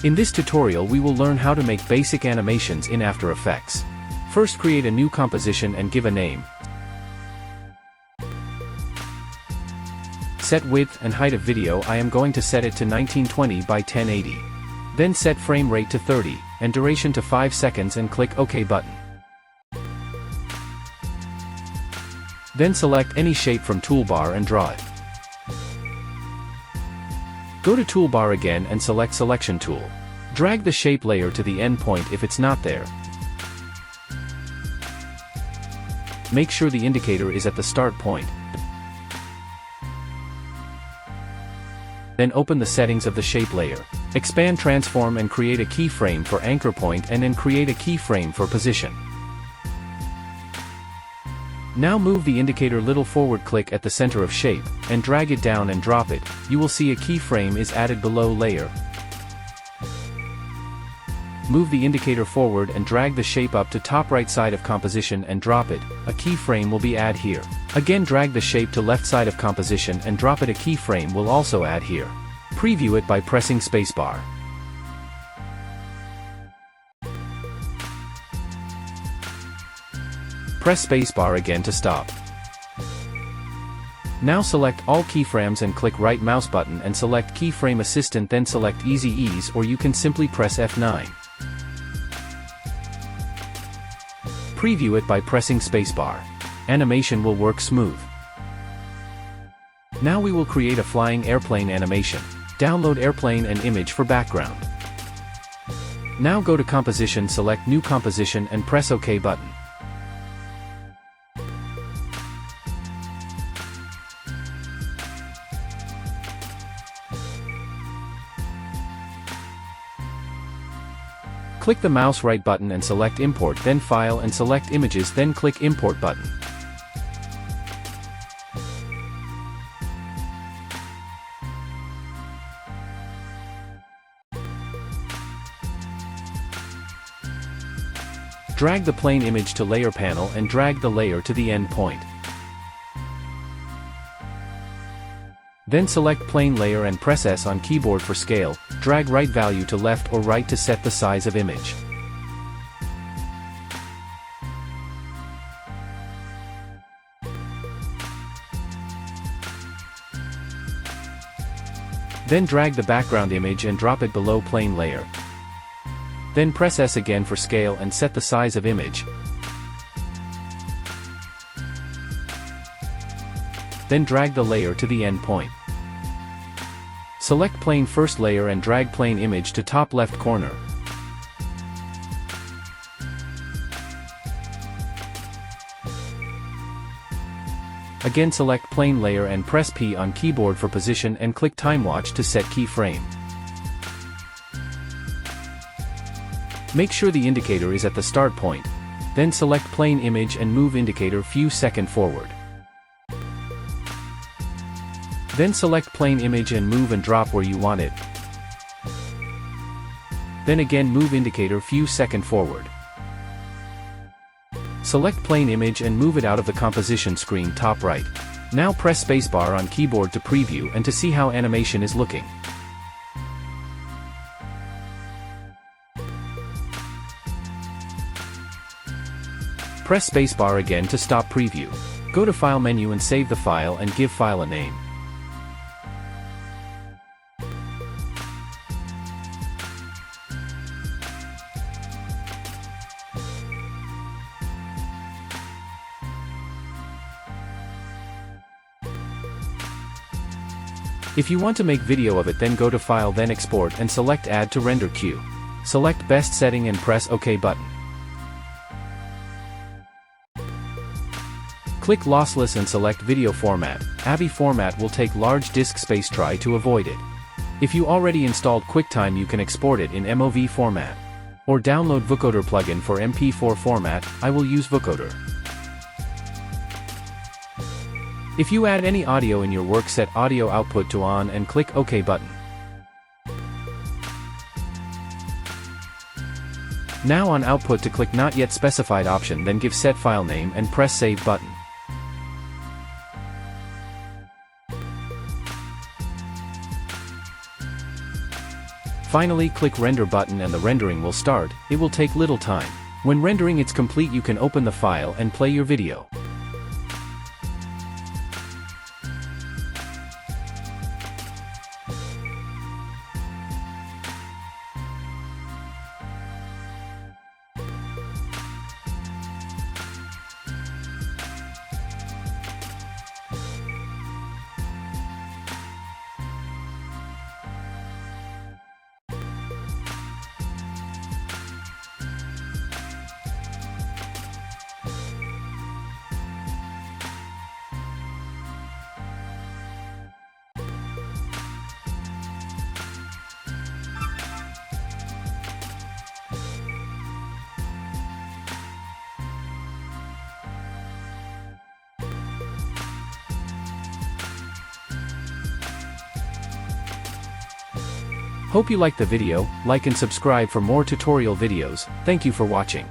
In this tutorial we will learn how to make basic animations in After Effects. First, create a new composition and give a name. Set width and height of video. I am going to set it to 1920 by 1080. Then set frame rate to 30, and duration to 5 seconds and click OK button. Then select any shape from toolbar and draw it. Go to toolbar again and select selection tool. Drag the shape layer to the end point if it's not there. Make sure the indicator is at the start point. Then open the settings of the shape layer. Expand transform and create a keyframe for anchor point, and then create a keyframe for position. Now move the indicator little forward, click at the center of shape, and drag it down and drop it. You will see a keyframe is added below layer. Move the indicator forward and drag the shape up to top right side of composition and drop it. A keyframe will be added here. Again, drag the shape to left side of composition and drop it. A keyframe will also add here. Preview it by pressing spacebar. Press spacebar again to stop. Now select all keyframes and click right mouse button and select Keyframe Assistant, then select Easy Ease, or you can simply press F9. Preview it by pressing spacebar. Animation will work smooth. Now we will create a flying airplane animation. Download airplane and image for background. Now go to Composition, select New Composition and press OK button. Click the mouse right button and select Import, then File and select Images, then click Import button. Drag the plane image to layer panel and drag the layer to the end point. Then select plane layer and press S on keyboard for scale. Drag right value to left or right to set the size of image. Then drag the background image and drop it below plane layer. Then press S again for scale and set the size of image. Then drag the layer to the end point. Select plane first layer and drag plane image to top left corner. Again, select plane layer and press P on keyboard for position and click time watch to set keyframe. Make sure the indicator is at the start point. Then select plane image and move indicator few second forward. Then select plane image and move and drop where you want it. Then again move indicator few second forward. Select plane image and move it out of the composition screen top right. Now press spacebar on keyboard to preview and to see how animation is looking. Press spacebar again to stop preview. Go to File menu and save the file and give file a name. If you want to make video of it, then go to File, then Export and select Add to Render Queue. Select Best Setting and press OK button. Click Lossless and select Video Format. AVI format will take large disk space, try to avoid it. If you already installed QuickTime, you can export it in MOV format. Or download Vocoder plugin for MP4 format. I will use Vocoder. If you add any audio in your work, set audio output to on and click OK button. Now on output to click Not Yet Specified option, then give set file name and press Save button. Finally, click Render button and the rendering will start. It will take little time. When rendering is complete, you can open the file and play your video. Hope you liked the video. Like and subscribe for more tutorial videos. Thank you for watching.